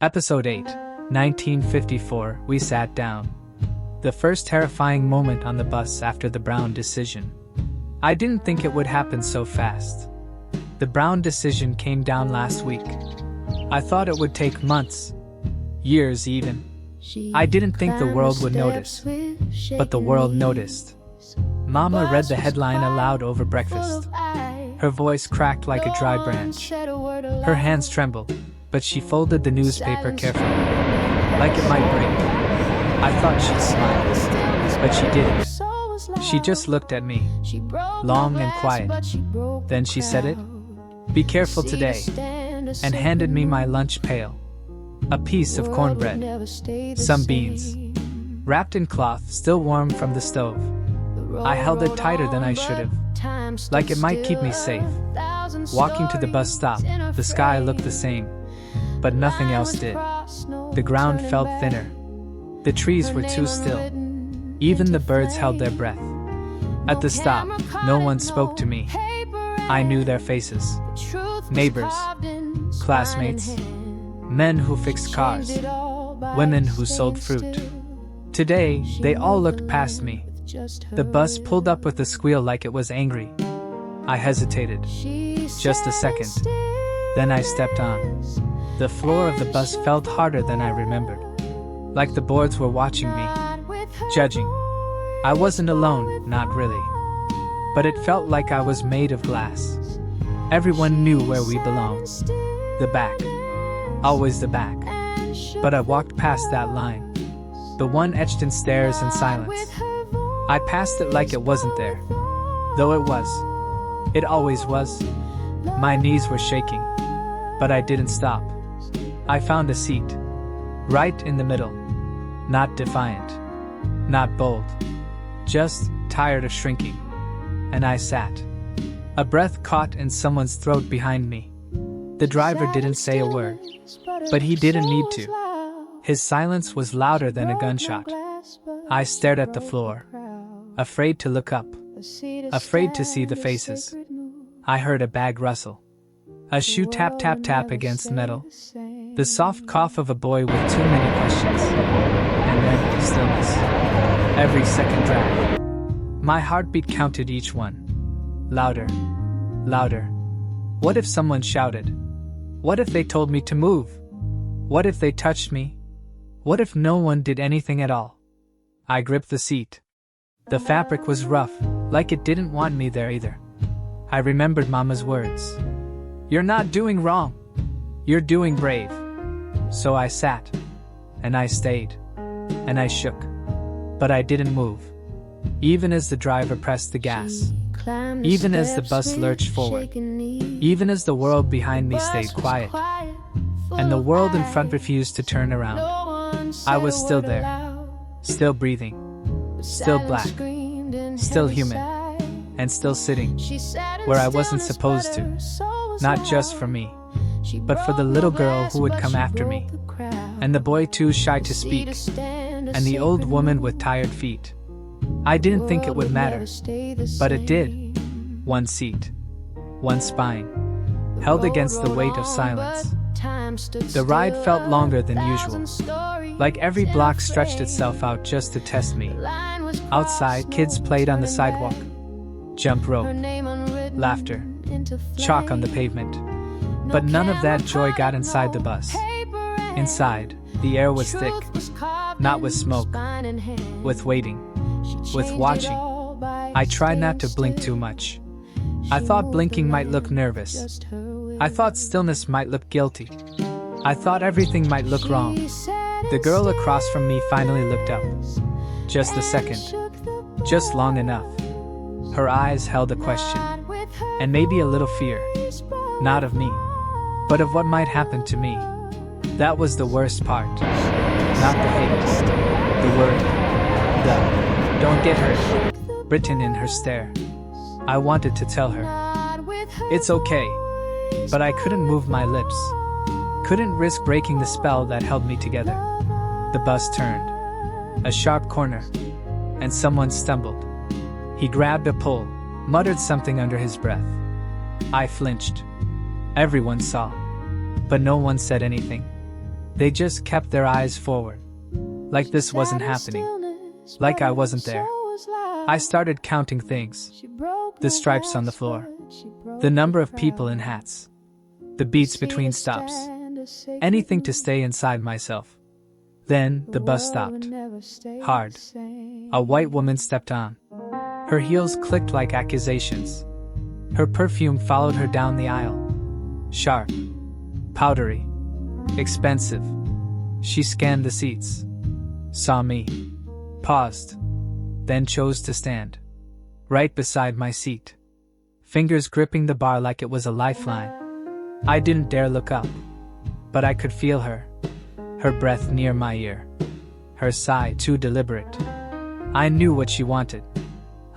Episode 8, 1954, we sat down. The first terrifying moment on the bus after the Brown decision. I didn't think it would happen so fast. The Brown decision came down last week. I thought it would take months, years even. I didn't think the world would notice, but the world noticed. Mama read the headline aloud over breakfast. Her voice cracked like a dry branch. Her hands trembled, but she folded the newspaper carefully, like it might break. I thought she'd smile, but she didn't. She just looked at me, long and quiet. Then she said it, "Be careful today," and handed me my lunch pail. A piece of cornbread, some beans, wrapped in cloth still warm from the stove. I held it tighter than I should have, like it might keep me safe. Walking to the bus stop, the sky looked the same, but nothing else did. The ground felt thinner. The trees were too still. Even the birds held their breath. At the stop, no one spoke to me. I knew their faces. Neighbors, classmates, men who fixed cars, women who sold fruit. Today, they all looked past me. The bus pulled up with a squeal like it was angry. I hesitated. Just a second. Then I stepped on. The floor of the bus felt harder than I remembered. Like the boards were watching me, judging. I wasn't alone, not really. But it felt like I was made of glass. Everyone knew where we belonged. The back. Always the back. But I walked past that line. The one etched in stares and silence. I passed it like it wasn't there. Though it was. It always was. My knees were shaking. But I didn't stop. I found a seat. Right in the middle. Not defiant. Not bold. Just tired of shrinking. And I sat. A breath caught in someone's throat behind me. The driver didn't say a word. But he didn't need to. His silence was louder than a gunshot. I stared at the floor. Afraid to look up. Afraid to see the faces. I heard a bag rustle. A shoe tap tap tap against metal. The soft cough of a boy with too many questions. And then stillness. Every second dragged. My heartbeat counted each one. Louder. Louder. What if someone shouted? What if they told me to move? What if they touched me? What if no one did anything at all? I gripped the seat. The fabric was rough, like it didn't want me there either. I remembered Mama's words. "You're not doing wrong. You're doing brave." So I sat. And I stayed. And I shook. But I didn't move. Even as the driver pressed the gas. Even as the bus lurched forward. Even as the world behind me stayed quiet. And the world in front refused to turn around. I was still there. Still breathing. Still black. Still human. And still sitting. Where I wasn't supposed to. Not just for me. But for the little girl who would come after me. And the boy too shy to speak. And the old woman with tired feet. I didn't think it would matter. But it did. One seat. One spine. Held against the weight of silence. The ride felt longer than usual. Like every block stretched itself out just to test me. Outside, kids played on the sidewalk. Jump rope. Laughter. Chalk on the pavement. But none of that joy got inside the bus. Inside, the air was thick. Not with smoke. With waiting. With watching. I tried not to blink too much. I thought blinking might look nervous. I thought stillness might look guilty. I thought everything might look wrong. The girl across from me finally looked up. Just a second. Just long enough. Her eyes held a question. And maybe a little fear. Not of me. But of what might happen to me. That was the worst part. Not the hate. The word. The "don't get hurt" written in her stare. I wanted to tell her. It's okay. But I couldn't move my lips. Couldn't risk breaking the spell that held me together. The bus turned. A sharp corner. And someone stumbled. He grabbed a pole, muttered something under his breath. I flinched. Everyone saw. But no one said anything. They just kept their eyes forward. Like this wasn't happening. Like I wasn't there. I started counting things. The stripes on the floor. The number of people in hats. The beats between stops. Anything to stay inside myself. Then, the bus stopped. Hard. A white woman stepped on. Her heels clicked like accusations. Her perfume followed her down the aisle. Sharp. Powdery. Expensive. She scanned the seats. Saw me. Paused. Then chose to stand. Right beside my seat. Fingers gripping the bar like it was a lifeline. I didn't dare look up. But I could feel her. Her breath near my ear. Her sigh too deliberate. I knew what she wanted.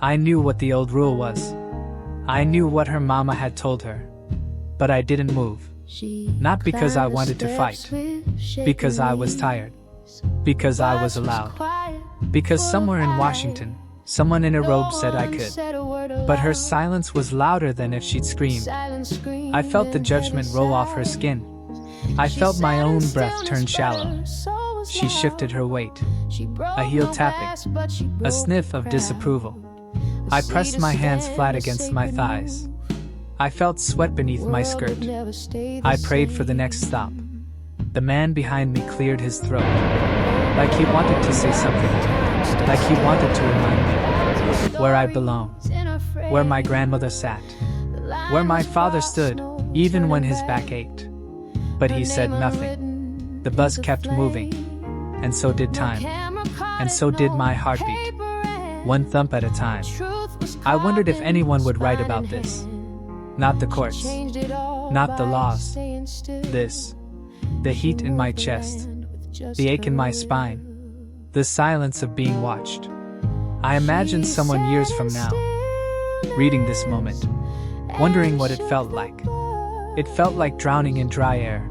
I knew what the old rule was. I knew what her mama had told her. But I didn't move. Not because I wanted to fight. Because I was tired. Because I was allowed. Because somewhere in Washington, someone in a robe said I could. But her silence was louder than if she'd screamed. I felt the judgment roll off her skin. I felt my own breath turn shallow. She shifted her weight. A heel tapping. A sniff of disapproval. I pressed my hands flat against my thighs. I felt sweat beneath my skirt. I prayed for the next stop. The man behind me cleared his throat. Like he wanted to say something. Like he wanted to remind me where I belong. Where my grandmother sat. Where my father stood, even when his back ached. But he said nothing. The bus kept moving. And so did time. And so did my heartbeat. One thump at a time. I wondered if anyone would write about this. Not the courts. Not the laws. This. The heat in my chest. The ache in my spine. The silence of being watched. I imagined someone years from now, reading this moment, wondering what it felt like. It felt like drowning in dry air.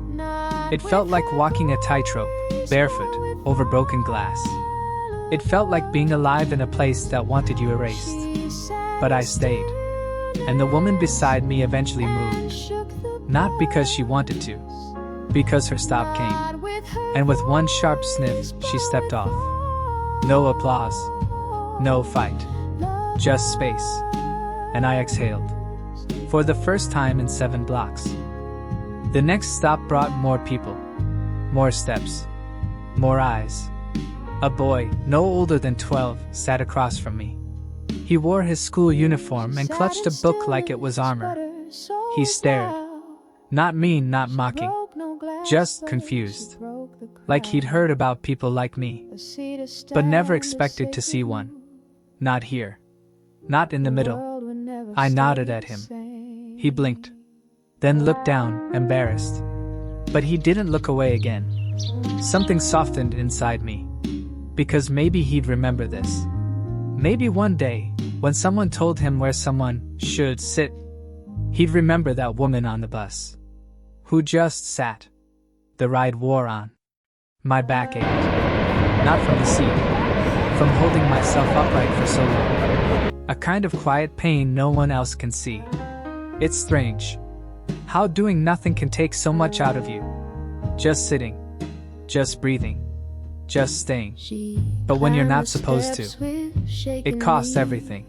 It felt like walking a tightrope, barefoot, over broken glass. It felt like being alive in a place that wanted you erased. But I stayed. And the woman beside me eventually moved. Not because she wanted to. Because her stop came. And with one sharp sniff, she stepped off. No applause. No fight. Just space. And I exhaled. For the first time in 7 blocks. The next stop brought more people. More steps. More eyes. A boy, no older than 12, sat across from me. He wore his school uniform and clutched a book like it was armor. He stared. Not mean, not mocking. Just confused. Like he'd heard about people like me. But never expected to see one. Not here. Not in the middle. I nodded at him. He blinked. Then looked down, embarrassed. But he didn't look away again. Something softened inside me. Because maybe he'd remember this. Maybe one day, when someone told him where someone should sit, he'd remember that woman on the bus. Who just sat. The ride wore on. My back ached. Not from the seat. From holding myself upright for so long. A kind of quiet pain no one else can see. It's strange. How doing nothing can take so much out of you. Just sitting. Just breathing. Just staying. But when you're not supposed to, it costs everything.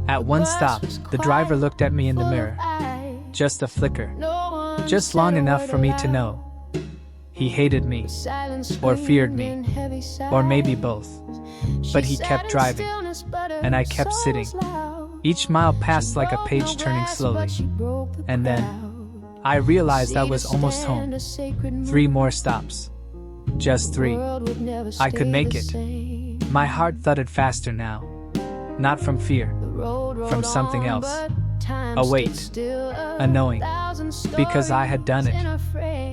At one stop, the driver looked at me in the mirror. Just a flicker. Just long enough for me to know. He hated me, or feared me, or maybe both. But he kept driving, and I kept sitting. Each mile passed like a page turning slowly. And then, I realized I was almost home. 3 more stops. Just 3. I could make it. My heart thudded faster now. Not from fear. From something else. A weight. A knowing. Because I had done it.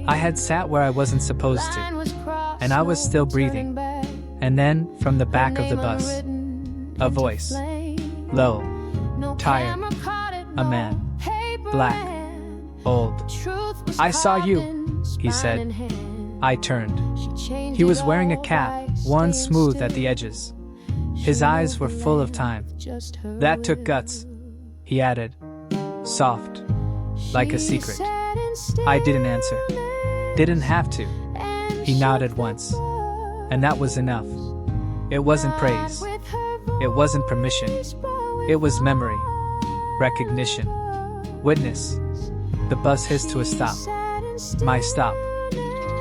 I had sat where I wasn't supposed to. And I was still breathing. And then, from the back of the bus, a voice. Low. Tired. A man. Black. Old. I saw you, he said. I turned. He was wearing a cap, worn smooth at the edges. His eyes were full of time. That took guts, he added. Soft. Like a secret. I didn't answer. Didn't have to. He nodded once. And that was enough. It wasn't praise. It wasn't permission. It was memory. Recognition. Witness. The bus hissed to a stop. My stop.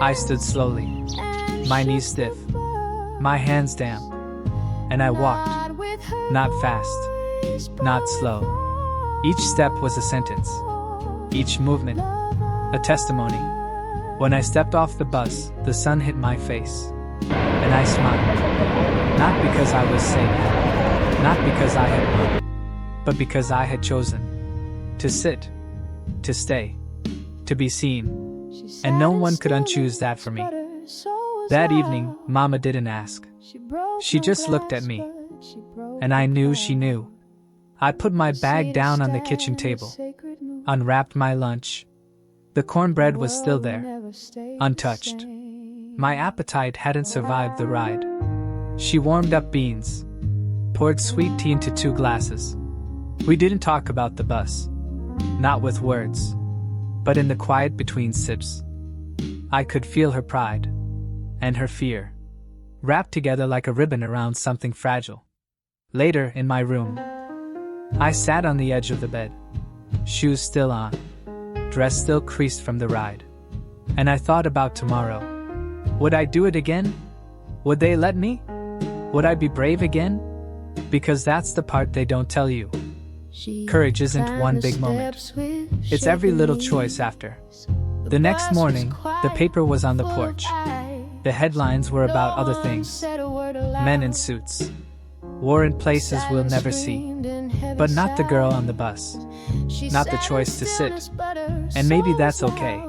I stood slowly. My knees stiff. My hands damp. And I walked. Not fast. Not slow. Each step was a sentence. Each movement, a testimony. When I stepped off the bus, the sun hit my face. And I smiled. Not because I was safe. Not because I had won. But because I had chosen. To sit. To stay. To be seen. And no one could unchoose that for me. That evening, Mama didn't ask. She just looked at me. And I knew she knew. I put my bag down on the kitchen table. Unwrapped my lunch. The cornbread was still there, untouched. My appetite hadn't survived the ride. She warmed up beans, poured sweet tea into 2 glasses. We didn't talk about the bus, not with words, but in the quiet between sips. I could feel her pride and her fear, wrapped together like a ribbon around something fragile. Later, in my room, I sat on the edge of the bed, shoes still on, dress still creased from the ride. And I thought about tomorrow. Would I do it again? Would they let me? Would I be brave again? Because that's the part they don't tell you. Courage isn't one big moment. It's every little choice after. The next morning, the paper was on the porch. The headlines were about other things. Men in suits. War in places we'll never see. But not the girl on the bus. Not the choice to sit. And maybe that's okay.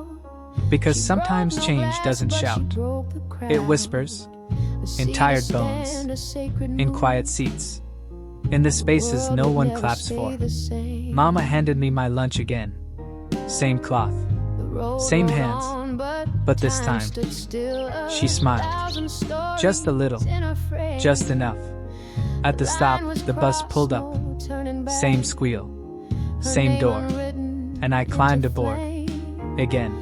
Because sometimes change doesn't shout. It whispers. In tired bones. In quiet seats. In the spaces no one claps for. Mama handed me my lunch again. Same cloth. Same hands. But this time, she smiled. Just a little. Just enough. At the stop, the bus pulled up. Same squeal. Same door. And I climbed aboard. Again.